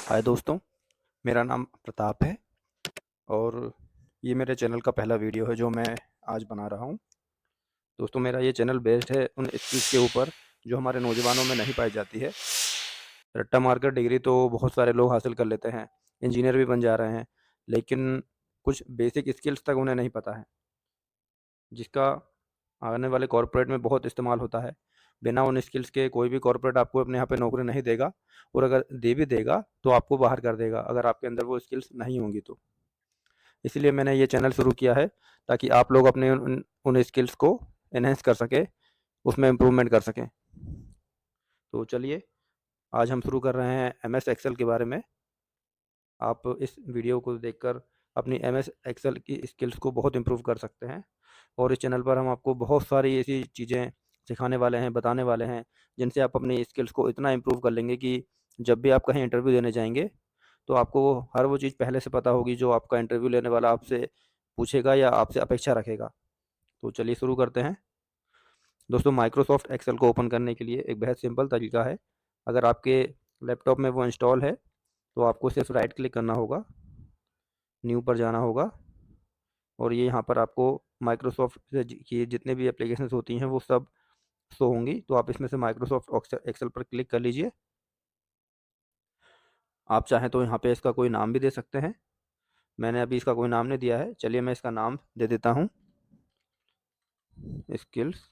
हाय दोस्तों, मेरा नाम प्रताप है और ये मेरे चैनल का पहला वीडियो है जो मैं आज बना रहा हूँ। दोस्तों, मेरा ये चैनल बेस्ड है उन स्किल्स के ऊपर जो हमारे नौजवानों में नहीं पाई जाती है। रट्टा मारकर डिग्री तो बहुत सारे लोग हासिल कर लेते हैं, इंजीनियर भी बन जा रहे हैं, लेकिन कुछ बेसिक स्किल्स तक उन्हें नहीं पता है, जिसका आने वाले कॉर्पोरेट में बहुत इस्तेमाल होता है। बिना उन स्किल्स के कोई भी कॉर्पोरेट आपको अपने यहाँ पे नौकरी नहीं देगा, और अगर दे भी देगा तो आपको बाहर कर देगा अगर आपके अंदर वो स्किल्स नहीं होंगी तो। इसलिए मैंने ये चैनल शुरू किया है ताकि आप लोग अपने उन उन स्किल्स को एनहेंस कर सकें, उसमें इम्प्रूवमेंट कर सकें। तो चलिए, आज हम शुरू कर रहे हैं एमएस एक्सेल के बारे में। आप इस वीडियो को देखकर अपनी एमएस एक्सेल की स्किल्स को बहुत इम्प्रूव कर सकते हैं, और इस चैनल पर हम आपको बहुत सारी ऐसी चीज़ें सिखाने वाले हैं, बताने वाले हैं, जिनसे आप अपनी स्किल्स को इतना इम्प्रूव कर लेंगे कि जब भी आप कहीं इंटरव्यू देने जाएँगे, तो आपको हर वो चीज़ पहले से पता होगी जो आपका इंटरव्यू लेने वाला आपसे पूछेगा या आपसे अपेक्षा रखेगा। तो चलिए शुरू करते हैं। दोस्तों, माइक्रोसॉफ्ट एक्सेल को ओपन करने के लिए एक बेहद सिंपल तरीका है। अगर आपके लैपटॉप में वो इंस्टॉल है, तो आपको सिर्फ राइट क्लिक करना होगा, न्यू पर जाना होगा, और ये यहाँ पर आपको माइक्रोसॉफ्ट से की जितने भी एप्लीकेशंस होती हैं वो सब शो होंगी। तो आप इसमें से माइक्रोसॉफ्ट एक्सेल पर क्लिक कर लीजिए। आप चाहें तो यहाँ पे इसका कोई नाम भी दे सकते हैं। मैंने अभी इसका कोई नाम नहीं दिया है, चलिए मैं इसका नाम दे देता हूँ, स्किल्स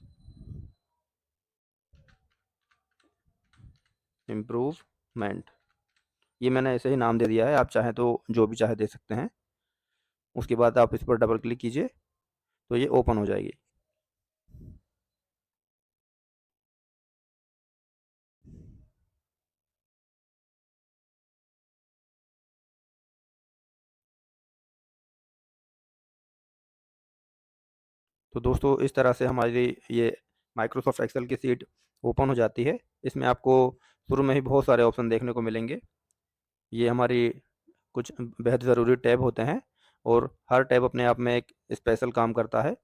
इम्प्रूवमेंट। ये मैंने ऐसे ही नाम दे दिया है, आप चाहें तो जो भी चाहे दे सकते हैं। उसके बाद आप इस पर डबल क्लिक कीजिए तो ये ओपन हो जाएगी। तो दोस्तों, इस तरह से हमारी ये माइक्रोसॉफ्ट एक्सेल की सीट ओपन हो जाती है। इसमें आपको शुरू में ही बहुत सारे ऑप्शन देखने को मिलेंगे। ये हमारी कुछ बेहद ज़रूरी टैब होते हैं, और हर टैब अपने आप में एक स्पेशल काम करता है,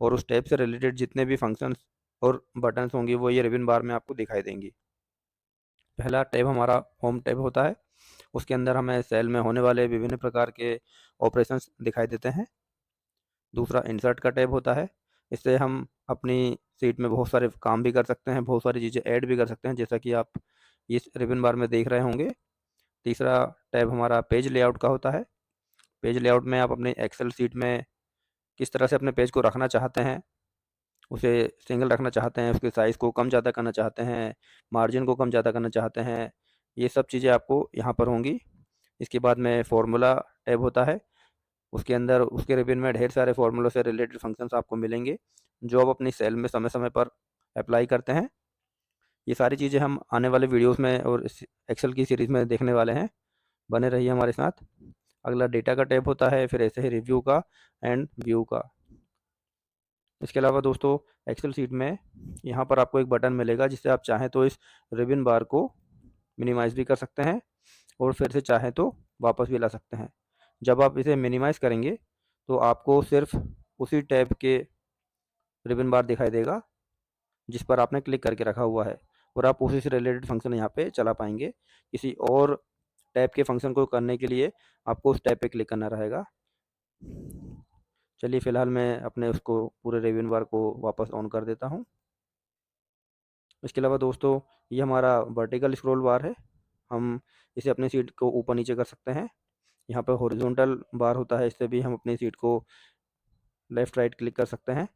और उस टैब से रिलेटेड जितने भी फंक्शंस और बटन्स होंगी वो ये रिबन बार में आपको दिखाई देंगी। पहला टैब हमारा होम टैब होता है। उसके अंदर हमें सेल में होने वाले विभिन्न प्रकार के ऑपरेशंस दिखाई देते हैं। दूसरा इंसर्ट का टैब होता है। इससे हम अपनी सीट में बहुत सारे काम भी कर सकते हैं, बहुत सारी चीज़ें ऐड भी कर सकते हैं, जैसा कि आप इस रिबन बार में देख रहे होंगे। तीसरा टैब हमारा पेज लेआउट का होता है। पेज लेआउट में आप अपने एक्सेल सीट में किस तरह से अपने पेज को रखना चाहते हैं, उसे सिंगल रखना चाहते हैं, उसके साइज़ को कम ज़्यादा करना चाहते हैं, मार्जिन को कम ज़्यादा करना चाहते हैं, ये सब चीज़ें आपको यहाँ पर होंगी। इसके बाद में फ़ॉर्मूला टैब होता है। उसके अंदर उसके रिबन में ढेर सारे फ़ॉर्मूलों से रिलेटेड फंक्शंस आपको मिलेंगे, जो आप अपनी सेल में समय-समय पर अप्लाई करते हैं। ये सारी चीज़ें हम आने वाले वीडियोज़ में और इस एक्सेल की सीरीज़ में देखने वाले हैं। बने रहिए हमारे साथ। अगला डेटा का टैब होता है, फिर ऐसे ही रिव्यू का एंड व्यू का। इसके अलावा दोस्तों, एक्सेल शीट में यहाँ पर आपको एक बटन मिलेगा, जिससे आप चाहें तो इस रिबन बार को मिनिमाइज़ भी कर सकते हैं, और फिर से चाहें तो वापस भी ला सकते हैं। जब आप इसे मिनिमाइज़ करेंगे तो आपको सिर्फ उसी टैब के रिबन बार दिखाई देगा जिस पर आपने क्लिक करके रखा हुआ है, और आप उसी से रिलेटेड फंक्शन यहाँ पे चला पाएंगे। किसी और टैब के फंक्शन को करने के लिए आपको उस टैब पे क्लिक करना रहेगा। चलिए, फ़िलहाल मैं अपने उसको पूरे रिबन बार को वापस ऑन कर देता हूँ। इसके अलावा दोस्तों, ये हमारा वर्टिकल स्क्रॉल बार है। हम इसे अपनी सीट को ऊपर नीचे कर सकते हैं। यहाँ पर हॉरिजॉन्टल बार होता है, इससे भी हम अपनी सीट को लेफ़्ट राइट क्लिक कर सकते हैं।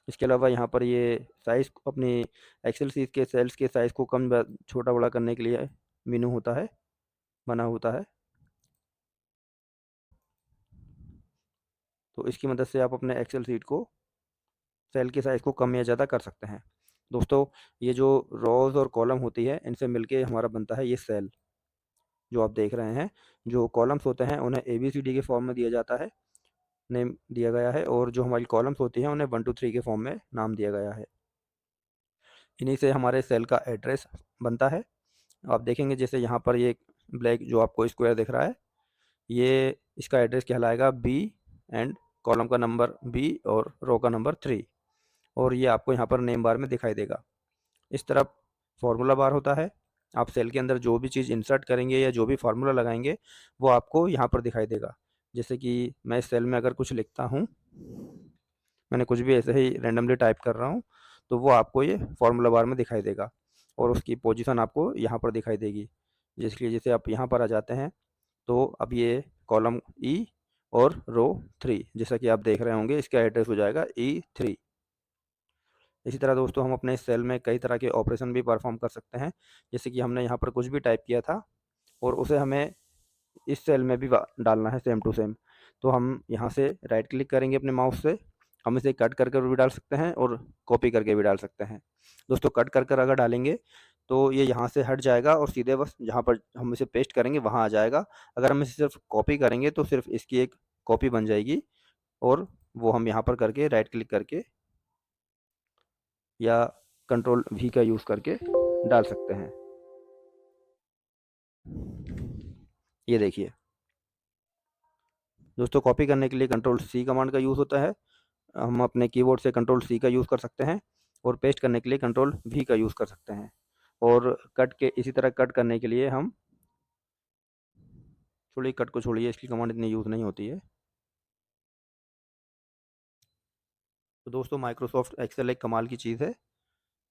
इसके अलावा यहाँ पर ये साइज़ अपनी एक्सेल शीट के सेल्स के साइज़ को कम छोटा बड़ा करने के लिए मेनू होता है, बना होता है। तो इसकी मदद से आप अपने एक्सेल शीट को सेल के साइज़ को कम या ज़्यादा कर सकते हैं। दोस्तों, ये जो रोज़ और कॉलम होती है, इनसे मिलके हमारा बनता है ये सेल, जो आप देख रहे हैं। जो कॉलम्स होते हैं उन्हें ABCD के फॉर्म में दिया जाता है, नेम दिया गया है, और जो हमारी कॉलम्स होती हैं उन्हें 1 2 3 के फॉर्म में नाम दिया गया है। इन्हीं से हमारे सेल का एड्रेस बनता है। आप देखेंगे जैसे यहाँ पर ये ब्लैक जो आपको स्क्वायर दिख रहा है, ये इसका एड्रेस कहलाएगा बी, एंड कॉलम का नंबर बी और रो का नंबर 3, और ये आपको यहाँ पर नेम बार में दिखाई देगा। इस तरफ फार्मूला बार होता है। आप सेल के अंदर जो भी चीज़ इंसर्ट करेंगे या जो भी फार्मूला लगाएंगे वो आपको यहाँ पर दिखाई देगा। जैसे कि मैं इस सेल में अगर कुछ लिखता हूँ, मैंने कुछ भी ऐसे ही रैंडमली टाइप कर रहा हूँ, तो वो आपको ये फार्मूला बार में दिखाई देगा और उसकी पोजीशन आपको यहाँ पर दिखाई देगी। जिसके जैसे आप यहाँ पर आ जाते हैं, तो अब ये कॉलम ई और रो 3 जैसा कि आप देख रहे होंगे, इसका एड्रेस हो जाएगा E3। इसी तरह दोस्तों हम अपने सेल में कई तरह के ऑपरेशन भी परफॉर्म कर सकते हैं। जैसे कि हमने यहाँ पर कुछ भी टाइप किया था और उसे हमें इस सेल में भी डालना है सेम टू सेम। तो हम यहाँ से राइट क्लिक करेंगे अपने माउस से, हम इसे कट कर कर भी डाल सकते हैं और कॉपी करके भी डाल सकते हैं। दोस्तों कट कर कर अगर डालेंगे तो ये यहाँ से हट जाएगा और सीधे बस जहाँ पर हम इसे पेस्ट करेंगे वहाँ आ जाएगा। अगर हम इसे सिर्फ कॉपी करेंगे तो सिर्फ इसकी एक कॉपी बन जाएगी और वो हम यहाँ पर करके राइट क्लिक करके या कंट्रोल वी का यूज़ करके डाल सकते हैं। ये देखिए दोस्तों, कॉपी करने के लिए कंट्रोल सी कमांड का यूज़ होता है। हम अपने कीबोर्ड से कंट्रोल सी का यूज़ कर सकते हैं और पेस्ट करने के लिए कंट्रोल वी का यूज़ कर सकते हैं। और कट के इसी तरह कट करने के लिए हम छोड़िए, कट को छोड़िए, इसकी कमांड इतनी यूज़ नहीं होती है। तो दोस्तों माइक्रोसॉफ्ट एक्सेल एक कमाल की चीज़ है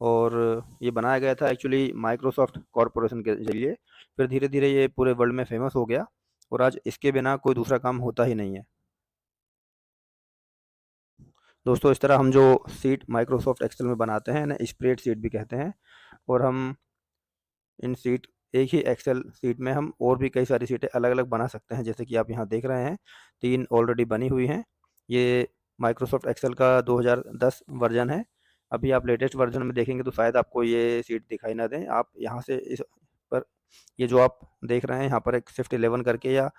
और ये बनाया गया था एक्चुअली माइक्रोसॉफ्ट कॉरपोरेशन के ज़रिए। फिर धीरे-धीरे ये पूरे वर्ल्ड में फ़ेमस हो गया और आज इसके बिना कोई दूसरा काम होता ही नहीं है। दोस्तों इस तरह हम जो शीट माइक्रोसॉफ्ट एक्सेल में बनाते हैं ना, स्प्रेडशीट भी कहते हैं। और हम इन शीट एक ही एक्सेल शीट में हम और भी कई सारी शीटें अलग-अलग बना सकते हैं। जैसे कि आप यहाँ देख रहे हैं 3 ऑलरेडी बनी हुई हैं। ये माइक्रोसॉफ्ट एक्सेल का 2010 वर्ज़न है। अभी आप लेटेस्ट वर्ज़न में देखेंगे तो शायद आपको ये शीट दिखाई ना दें। आप यहाँ से इस पर, ये जो आप देख रहे हैं यहाँ पर एक शिफ्ट 11 करके या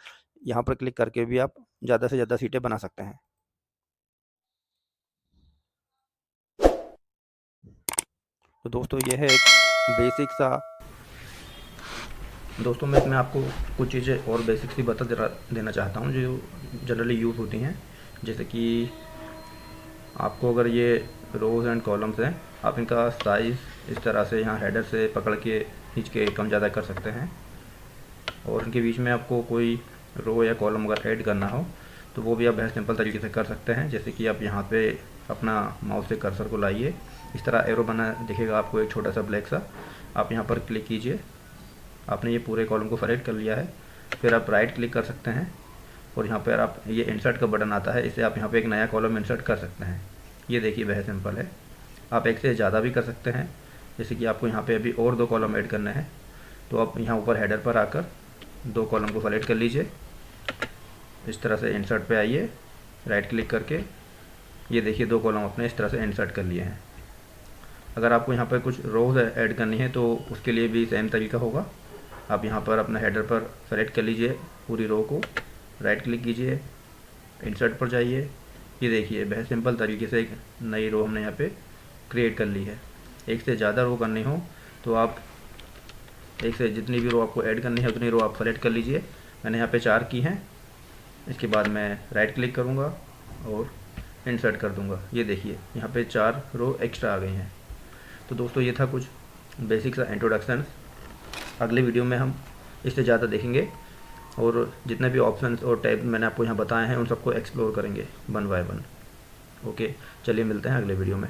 यहाँ पर क्लिक करके भी आप ज़्यादा से ज़्यादा शीटें बना सकते हैं। तो दोस्तों ये है एक बेसिक सा, दोस्तों मैं इसमें आपको कुछ चीज़ें और बेसिक सी बता देना चाहता हूँ जो जनरली यूज़ होती हैं। जैसे कि आपको अगर ये रोज़ एंड कॉलम्स हैं, आप इनका साइज़ इस तरह से यहाँ हेडर से पकड़ के खींच के कम ज़्यादा कर सकते हैं। और इनके बीच में आपको कोई रो या कॉलम अगर ऐड करना हो तो वो भी आप बहुत सिंपल तरीके से कर सकते हैं। जैसे कि आप यहाँ पे अपना माउस से कर्सर को लाइए, इस तरह एरो बना दिखेगा आपको एक छोटा सा ब्लैक सा, आप यहाँ पर क्लिक कीजिए। आपने ये पूरे कॉलम को सेलेक्ट कर लिया है। फिर आप राइट क्लिक कर सकते हैं और यहाँ पर आप ये इंसर्ट का बटन आता है, इससे आप यहाँ पे एक नया कॉलम इंसर्ट कर सकते हैं। ये देखिए बहुत सिंपल है। आप एक से ज़्यादा भी कर सकते हैं। जैसे कि आपको यहाँ पे अभी और 2 कॉलम ऐड करने हैं तो आप यहाँ ऊपर हेडर पर आकर 2 कॉलम को सेलेक्ट कर लीजिए। इस तरह से इंसर्ट पे आइए, राइट क्लिक करके ये देखिए 2 कॉलम अपने इस तरह से इंसर्ट कर लिए हैं। अगर आपको यहाँ पर कुछ रोज़ ऐड करनी है तो उसके लिए भी सेम तरीका होगा। आप यहाँ पर अपना हेडर पर सेलेक्ट कर लीजिए पूरी रो को, राइट क्लिक कीजिए, इंसर्ट पर जाइए। ये देखिए बहुत सिंपल तरीके से एक नई रो हमने यहाँ पे क्रिएट कर ली है। एक से ज़्यादा रो करनी हो तो आप एक से जितनी भी रो आपको ऐड करनी है उतनी रो आप सेलेक्ट कर लीजिए। मैंने यहाँ पे 4 की हैं। इसके बाद मैं राइट क्लिक करूँगा और इंसर्ट कर दूँगा। ये देखिए यहाँ पे 4 रो एक्स्ट्रा आ गई हैं। तो दोस्तों ये था कुछ बेसिक सा इंट्रोडक्शन। अगले वीडियो में हम इससे ज़्यादा देखेंगे और जितने भी ऑप्शंस और टैब मैंने आपको यहाँ बताए हैं उन सबको एक्सप्लोर करेंगे वन बाय वन। ओके, चलिए मिलते हैं अगले वीडियो में।